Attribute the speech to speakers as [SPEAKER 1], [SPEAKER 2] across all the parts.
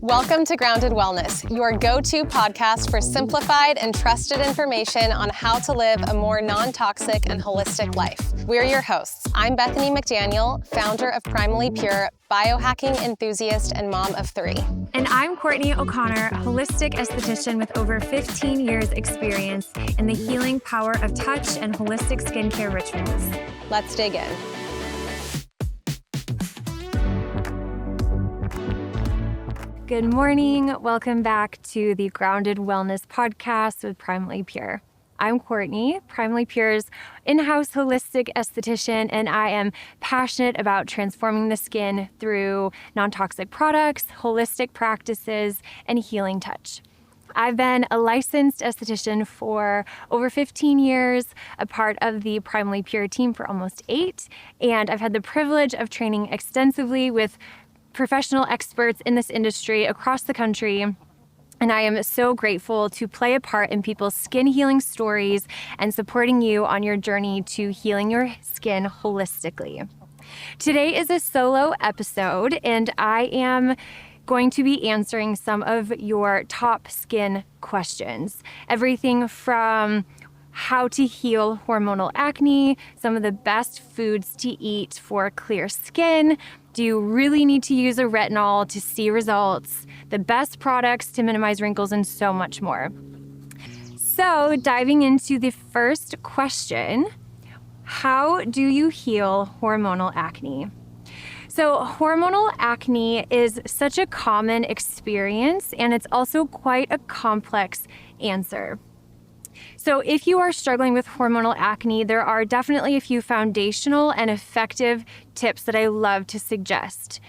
[SPEAKER 1] Welcome to Grounded Wellness, your go-to podcast for simplified and trusted information on how to live a more non-toxic and holistic life. We're your hosts. I'm Bethany McDaniel, founder of Primally Pure, biohacking enthusiast and mom of 3.
[SPEAKER 2] And I'm Courtney O'Connor, holistic esthetician with over 15 years experience in the healing power of touch and holistic skincare rituals.
[SPEAKER 1] Let's dig in.
[SPEAKER 2] Good morning. Welcome back to the Grounded Wellness podcast with Primally Pure. I'm Courtney, Primally Pure's in-house holistic esthetician, and I am passionate about transforming the skin through non-toxic products, holistic practices, and healing touch. I've been a licensed esthetician for over 15 years, a part of the Primally Pure team for almost 8, and I've had the privilege of training extensively with professional experts in this industry across the country. And I am so grateful to play a part in people's skin healing stories and supporting you on your journey to healing your skin holistically. Today is a solo episode, and I am going to be answering some of your top skin questions. Everything from how to heal hormonal acne, some of the best foods to eat for clear skin. Do you really need to use a retinol to see results? The best products to minimize wrinkles, and so much more. So, diving into the first question, how do you heal hormonal acne? So, hormonal acne is such a common experience, and it's also quite a complex answer. So if you are struggling with hormonal acne, there are definitely a few foundational and effective tips that I love to suggest.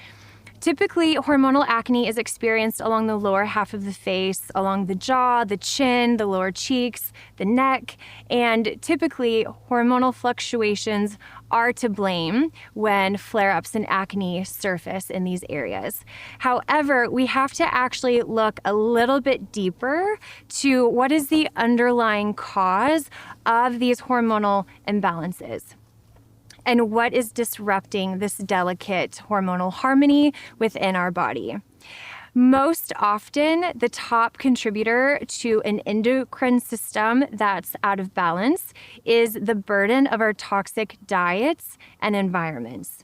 [SPEAKER 2] Typically, hormonal acne is experienced along the lower half of the face, along the jaw, the chin, the lower cheeks, the neck, and typically hormonal fluctuations are to blame when flare-ups in acne surface in these areas. However, we have to actually look a little bit deeper to what is the underlying cause of these hormonal imbalances, and what is disrupting this delicate hormonal harmony within our body. Most often, the top contributor to an endocrine system that's out of balance is the burden of our toxic diets and environments.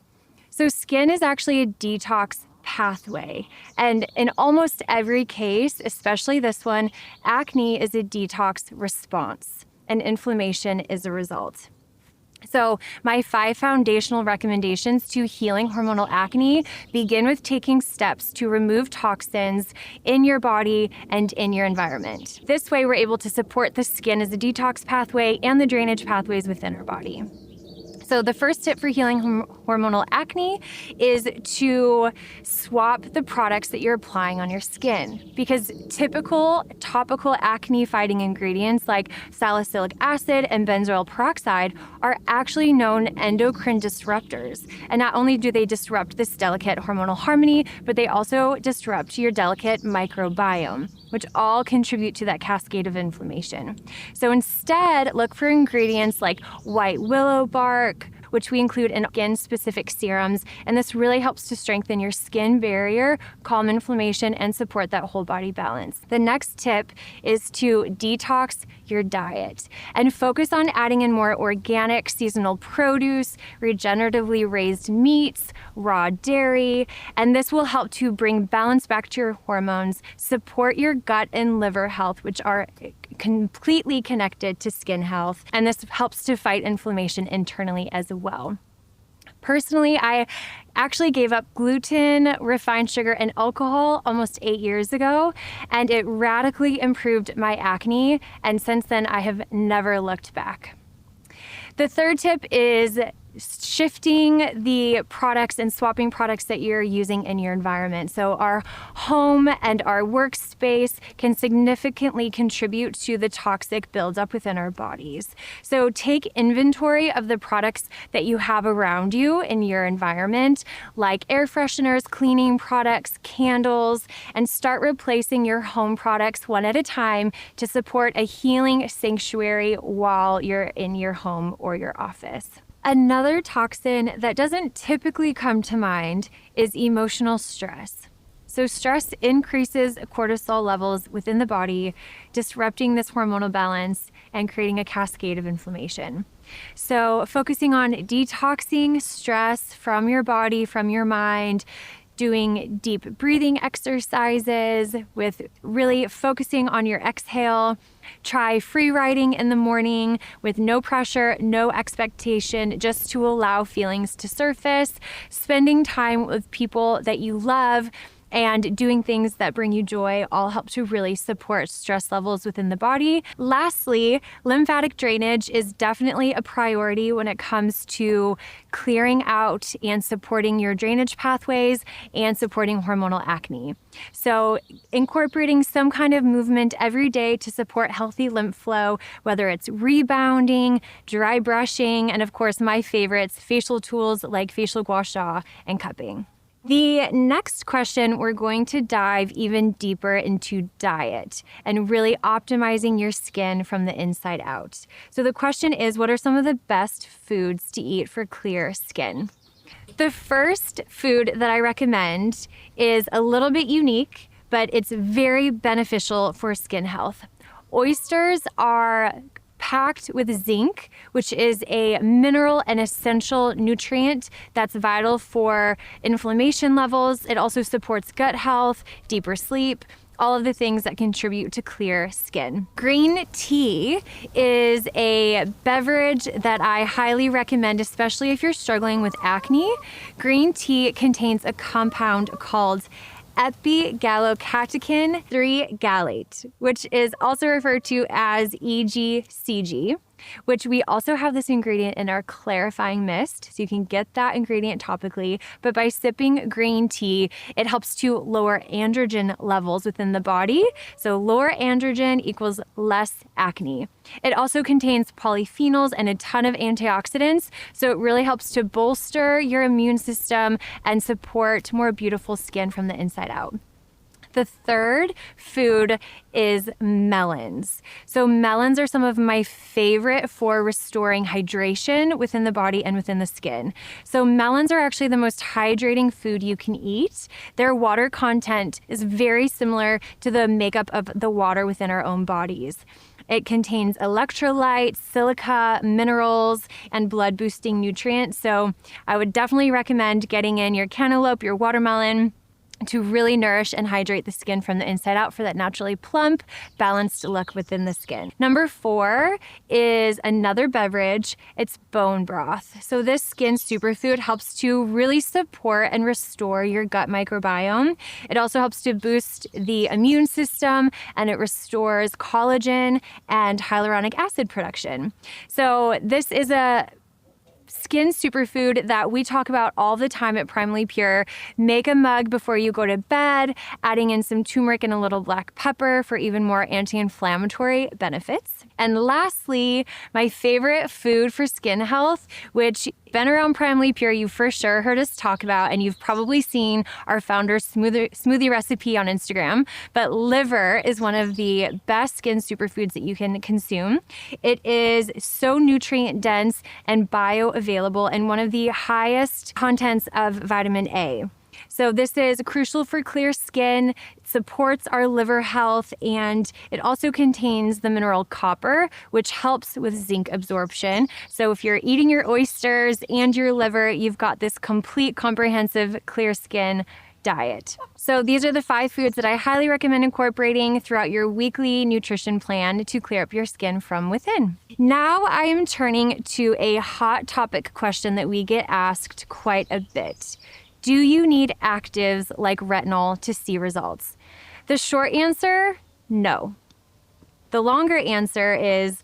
[SPEAKER 2] So skin is actually a detox pathway. And in almost every case, especially this one, acne is a detox response, and inflammation is a result. So my 5 foundational recommendations to healing hormonal acne begin with taking steps to remove toxins in your body and in your environment. This way, we're able to support the skin as a detox pathway and the drainage pathways within our body. So the first tip for healing hormonal acne is to swap the products that you're applying on your skin, because typical topical acne-fighting ingredients like salicylic acid and benzoyl peroxide are actually known endocrine disruptors. And not only do they disrupt this delicate hormonal harmony, but they also disrupt your delicate microbiome, which all contribute to that cascade of inflammation. So instead, look for ingredients like white willow bark, which we include in skin-specific serums, and this really helps to strengthen your skin barrier, calm inflammation, and support that whole body balance. The next tip is to detox your diet and focus on adding in more organic seasonal produce, regeneratively raised meats, raw dairy, and this will help to bring balance back to your hormones, support your gut and liver health, which are completely connected to skin health, and this helps to fight inflammation internally as well. Personally, I actually gave up gluten, refined sugar, and alcohol almost 8 years ago, and it radically improved my acne, and since then I have never looked back. The third tip is shifting the products and swapping products that you're using in your environment. So our home and our workspace can significantly contribute to the toxic buildup within our bodies. So take inventory of the products that you have around you in your environment, like air fresheners, cleaning products, candles, and start replacing your home products one at a time to support a healing sanctuary while you're in your home or your office. Another toxin that doesn't typically come to mind is emotional stress. So stress increases cortisol levels within the body, disrupting this hormonal balance and creating a cascade of inflammation. So focusing on detoxing stress from your body, from your mind, doing deep breathing exercises with really focusing on your exhale. Try free writing in the morning with no pressure, no expectation, just to allow feelings to surface. Spending time with people that you love and doing things that bring you joy all help to really support stress levels within the body. Lastly, lymphatic drainage is definitely a priority when it comes to clearing out and supporting your drainage pathways and supporting hormonal acne. So incorporating some kind of movement every day to support healthy lymph flow, whether it's rebounding, dry brushing, and of course my favorites, facial tools like facial gua sha and cupping. The next question, we're going to dive even deeper into diet and really optimizing your skin from the inside out. So the question is, what are some of the best foods to eat for clear skin? The first food that I recommend is a little bit unique, but it's very beneficial for skin health. Oysters are packed with zinc, which is a mineral and essential nutrient that's vital for inflammation levels. It also supports gut health, deeper sleep, all of the things that contribute to clear skin. Green tea is a beverage that I highly recommend, especially if you're struggling with acne. Green tea contains a compound called epigallocatechin 3-gallate, which is also referred to as EGCG, which we also have this ingredient in our clarifying mist. So you can get that ingredient topically, but by sipping green tea, it helps to lower androgen levels within the body. So lower androgen equals less acne. It also contains polyphenols and a ton of antioxidants. So it really helps to bolster your immune system and support more beautiful skin from the inside out. The third food is melons. So melons are some of my favorite for restoring hydration within the body and within the skin. So melons are actually the most hydrating food you can eat. Their water content is very similar to the makeup of the water within our own bodies. It contains electrolytes, silica, minerals, and blood boosting nutrients. So I would definitely recommend getting in your cantaloupe, your watermelon, to really nourish and hydrate the skin from the inside out for that naturally plump, balanced look within the skin. Number 4 is another beverage. It's bone broth. So this skin superfood helps to really support and restore your gut microbiome. It also helps to boost the immune system, and it restores collagen and hyaluronic acid production. So this is a skin superfood that we talk about all the time at Primally Pure. Make a mug before you go to bed, adding in some turmeric and a little black pepper for even more anti-inflammatory benefits. And lastly, my favorite food for skin health, which been around Primally Pure, you've for sure heard us talk about, and you've probably seen our founder's smoothie recipe on Instagram, but liver is one of the best skin superfoods that you can consume. It is so nutrient dense and bioavailable and one of the highest contents of vitamin A. So this is crucial for clear skin, it supports our liver health, and it also contains the mineral copper, which helps with zinc absorption. So if you're eating your oysters and your liver, you've got this complete, comprehensive clear skin diet. So these are the 5 foods that I highly recommend incorporating throughout your weekly nutrition plan to clear up your skin from within. Now I am turning to a hot topic question that we get asked quite a bit. Do you need actives like retinol to see results? The short answer, no. The longer answer is,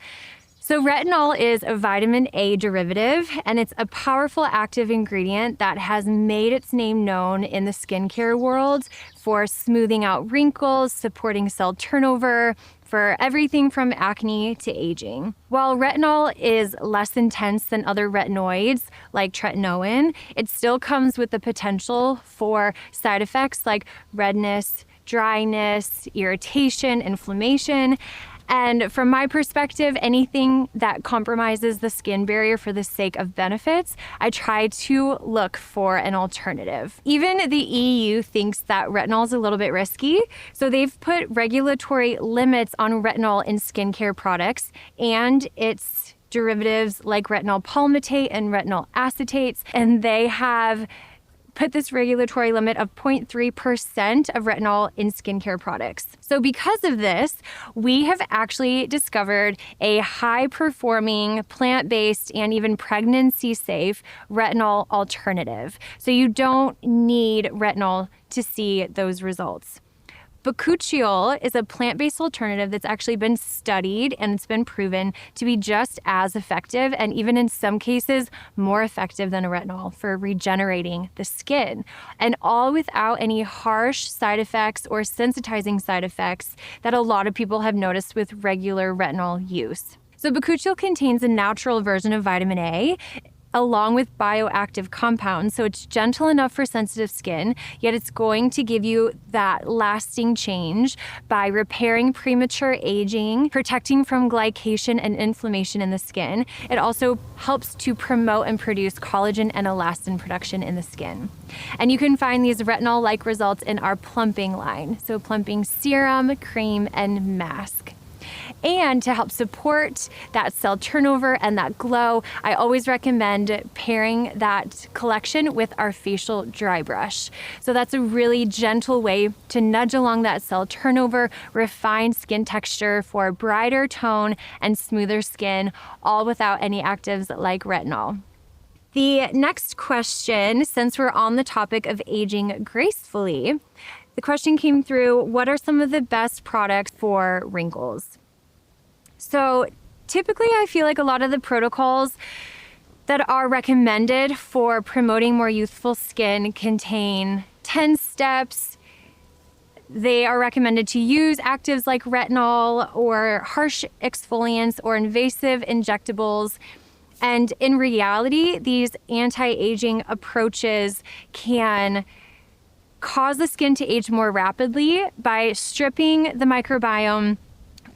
[SPEAKER 2] so retinol is a vitamin A derivative, and it's a powerful active ingredient that has made its name known in the skincare world for smoothing out wrinkles, supporting cell turnover, for everything from acne to aging. While retinol is less intense than other retinoids like tretinoin, it still comes with the potential for side effects like redness, dryness, irritation, inflammation. And from my perspective, anything that compromises the skin barrier for the sake of benefits, I try to look for an alternative. Even the EU thinks that retinol is a little bit risky, so they've put regulatory limits on retinol in skincare products and its derivatives like retinol palmitate and retinol acetates, and they have put this regulatory limit of 0.3% of retinol in skincare products. So because of this, we have actually discovered a high-performing, plant-based, and even pregnancy-safe retinol alternative. So you don't need retinol to see those results. Bakuchiol is a plant-based alternative that's actually been studied and it's been proven to be just as effective and even in some cases more effective than a retinol for regenerating the skin. And all without any harsh side effects or sensitizing side effects that a lot of people have noticed with regular retinol use. So bakuchiol contains a natural version of vitamin A along with bioactive compounds, so it's gentle enough for sensitive skin, yet it's going to give you that lasting change by repairing premature aging, protecting from glycation and inflammation in the skin. It also helps to promote and produce collagen and elastin production in the skin. And you can find these retinol-like results in our plumping line, so plumping serum, cream, and mask. And to help support that cell turnover and that glow, I always recommend pairing that collection with our facial dry brush. So that's a really gentle way to nudge along that cell turnover, refine skin texture for brighter tone and smoother skin, all without any actives like retinol. The next question, since we're on the topic of aging gracefully, the question came through, what are some of the best products for wrinkles? So typically I feel like a lot of the protocols that are recommended for promoting more youthful skin contain 10 steps. They are recommended to use actives like retinol or harsh exfoliants or invasive injectables. And in reality, these anti-aging approaches can cause the skin to age more rapidly by stripping the microbiome,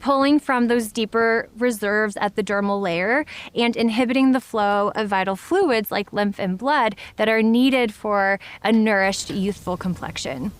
[SPEAKER 2] pulling from those deeper reserves at the dermal layer, and inhibiting the flow of vital fluids like lymph and blood that are needed for a nourished, youthful complexion.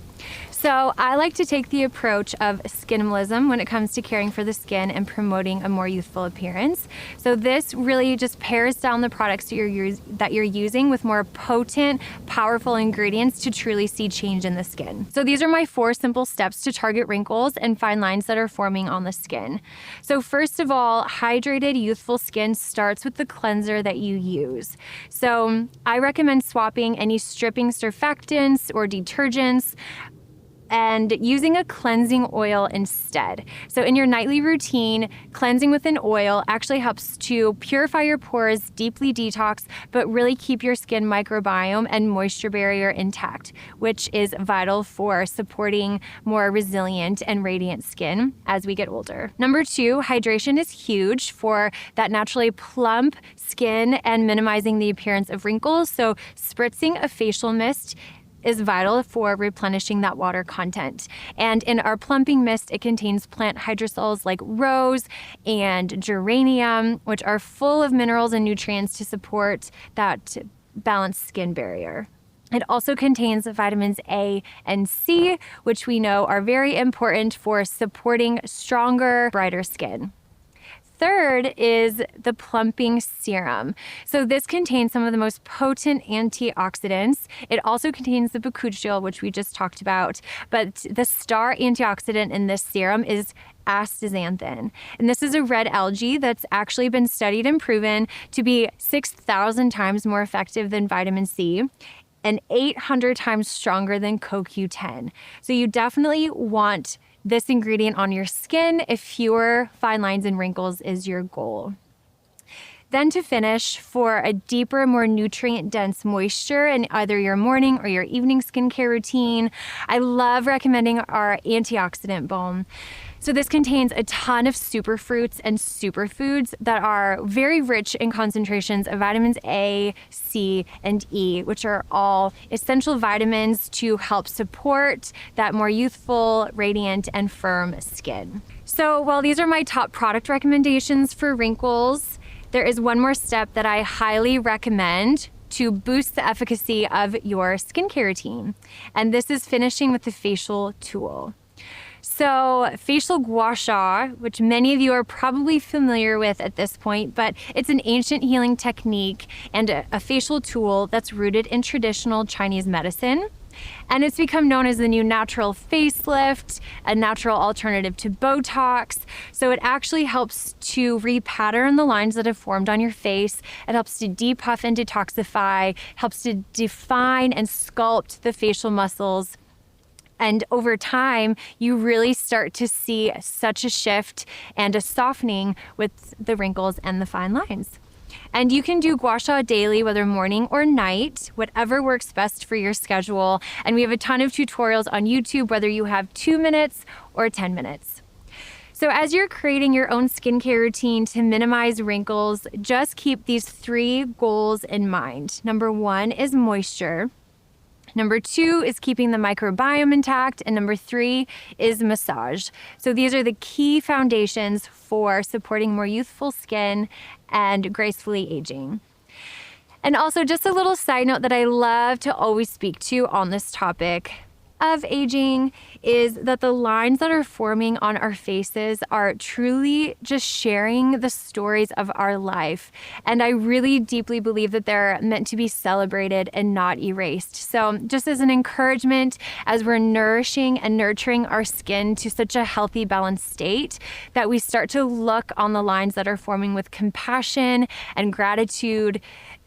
[SPEAKER 2] So I like to take the approach of skinimalism when it comes to caring for the skin and promoting a more youthful appearance. So this really just pares down the products that you're using with more potent, powerful ingredients to truly see change in the skin. So these are my 4 simple steps to target wrinkles and fine lines that are forming on the skin. So first of all, hydrated, youthful skin starts with the cleanser that you use. So I recommend swapping any stripping surfactants or detergents and using a cleansing oil instead. So in your nightly routine, cleansing with an oil actually helps to purify your pores, deeply detox, but really keep your skin microbiome and moisture barrier intact, which is vital for supporting more resilient and radiant skin as we get older. Number 2, hydration is huge for that naturally plump skin and minimizing the appearance of wrinkles. So spritzing a facial mist is vital for replenishing that water content. And in our plumping mist, it contains plant hydrosols like rose and geranium, which are full of minerals and nutrients to support that balanced skin barrier. It also contains vitamins A and C, which we know are very important for supporting stronger, brighter skin. Third is the plumping serum. So this contains some of the most potent antioxidants. It also contains the bakuchiol, which we just talked about, but the star antioxidant in this serum is astaxanthin. And this is a red algae that's actually been studied and proven to be 6,000 times more effective than vitamin C and 800 times stronger than CoQ10. So you definitely want this ingredient on your skin if fewer fine lines and wrinkles is your goal. Then to finish, for a deeper, more nutrient-dense moisture in either your morning or your evening skincare routine, I love recommending our antioxidant balm. So this contains a ton of superfruits and superfoods that are very rich in concentrations of vitamins A, C, and E, which are all essential vitamins to help support that more youthful, radiant, and firm skin. So while these are my top product recommendations for wrinkles, there is one more step that I highly recommend to boost the efficacy of your skincare routine, and this is finishing with the facial tool. So facial gua sha, which many of you are probably familiar with at this point, but it's an ancient healing technique and a facial tool that's rooted in traditional Chinese medicine. And it's become known as the new natural facelift, a natural alternative to Botox. So it actually helps to repattern the lines that have formed on your face. It helps to depuff and detoxify, helps to define and sculpt the facial muscles. And over time, you really start to see such a shift and a softening with the wrinkles and the fine lines. And you can do gua sha daily, whether morning or night, whatever works best for your schedule. And we have a ton of tutorials on YouTube, whether you have 2 minutes or 10 minutes. So as you're creating your own skincare routine to minimize wrinkles, just keep these 3 goals in mind. Number 1 is moisture. Number 2 is keeping the microbiome intact, and number 3 is massage. So these are the key foundations for supporting more youthful skin and gracefully aging. And also just a little side note that I love to always speak to on this topic of aging is that the lines that are forming on our faces are truly just sharing the stories of our life. And I really deeply believe that they're meant to be celebrated and not erased. So just as an encouragement, as we're nourishing and nurturing our skin to such a healthy, balanced state, that we start to look on the lines that are forming with compassion and gratitude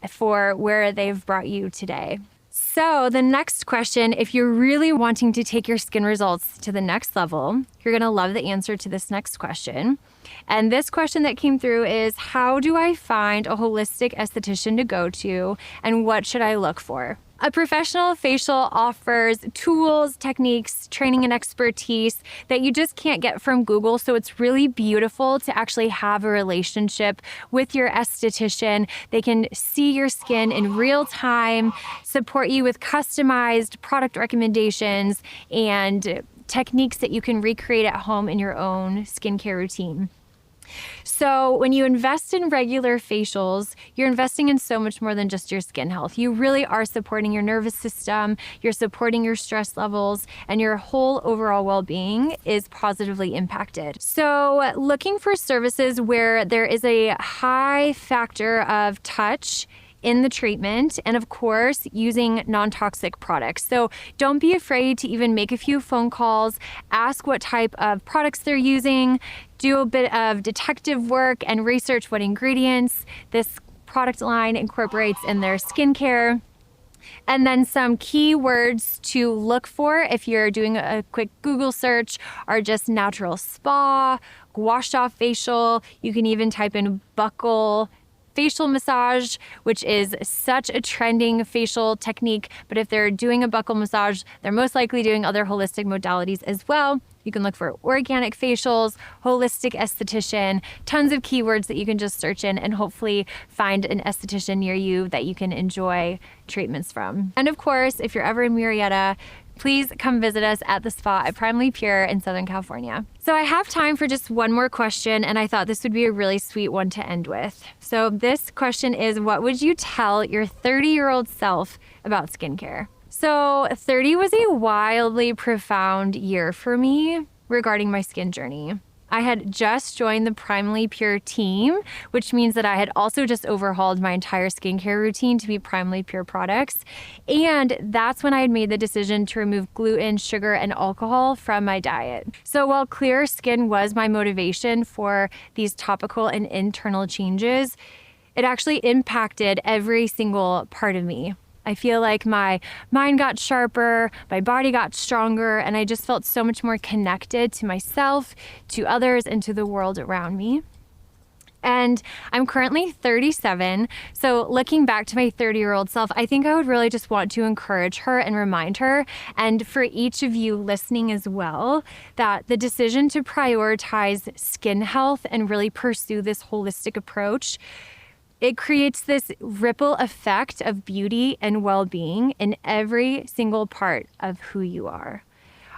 [SPEAKER 2] for where they've brought you today. So the next question, if you're really wanting to take your skin results to the next level, you're going to love the answer to this next question. And this question that came through is, how do I find a holistic esthetician to go to, and what should I look for? A professional facial offers tools, techniques, training, and expertise that you just can't get from Google. So it's really beautiful to actually have a relationship with your esthetician. They can see your skin in real time, support you with customized product recommendations, and techniques that you can recreate at home in your own skincare routine. So when you invest in regular facials, you're investing in so much more than just your skin health. You really are supporting your nervous system, you're supporting your stress levels, and your whole overall well-being is positively impacted. So looking for services where there is a high factor of touch in the treatment, and of course, using non-toxic products. So don't be afraid to even make a few phone calls, ask what type of products they're using, do a bit of detective work and research what ingredients this product line incorporates in their skincare. And then some keywords to look for if you're doing a quick Google search are just natural spa, gua sha facial. You can even type in buccal facial massage, which is such a trending facial technique. But if they're doing a buccal massage, they're most likely doing other holistic modalities as well. You can look for organic facials, holistic esthetician, tons of keywords that you can just search in and hopefully find an esthetician near you that you can enjoy treatments from. And of course, if you're ever in Murrieta, please come visit us at the spa at Primally Pure in Southern California. So I have time for just one more question, and I thought this would be a really sweet one to end with. So this question is, what would you tell your 30-year-old self about skincare? So 30 was a wildly profound year for me regarding my skin journey. I had just joined the Primally Pure team, which means that I had also just overhauled my entire skincare routine to be Primally Pure products. And that's when I had made the decision to remove gluten, sugar, and alcohol from my diet. So while clear skin was my motivation for these topical and internal changes, it actually impacted every single part of me. I feel like my mind got sharper, my body got stronger, and I just felt so much more connected to myself, to others, and to the world around me. And I'm currently 37. So looking back to my 30-year-old self, I think I would really just want to encourage her and remind her, and for each of you listening as well, that the decision to prioritize skin health and really pursue this holistic approach, it creates this ripple effect of beauty and well-being in every single part of who you are.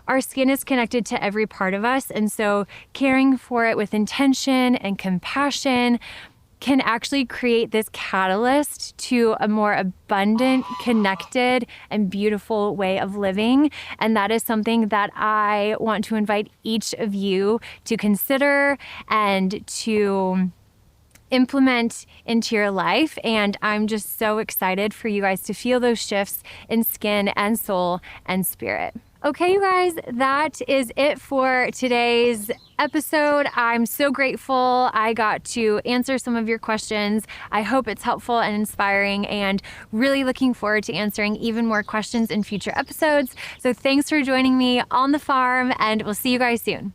[SPEAKER 2] Our skin is connected to every part of us, and so caring for it with intention and compassion can actually create this catalyst to a more abundant, connected, and beautiful way of living. And that is something that I want to invite each of you to consider and to implement into your life. And I'm just so excited for you guys to feel those shifts in skin and soul and spirit. Okay, you guys, that is it for today's episode. I'm so grateful I got to answer some of your questions. I hope it's helpful and inspiring, and really looking forward to answering even more questions in future episodes. So thanks for joining me on the farm, and we'll see you guys soon.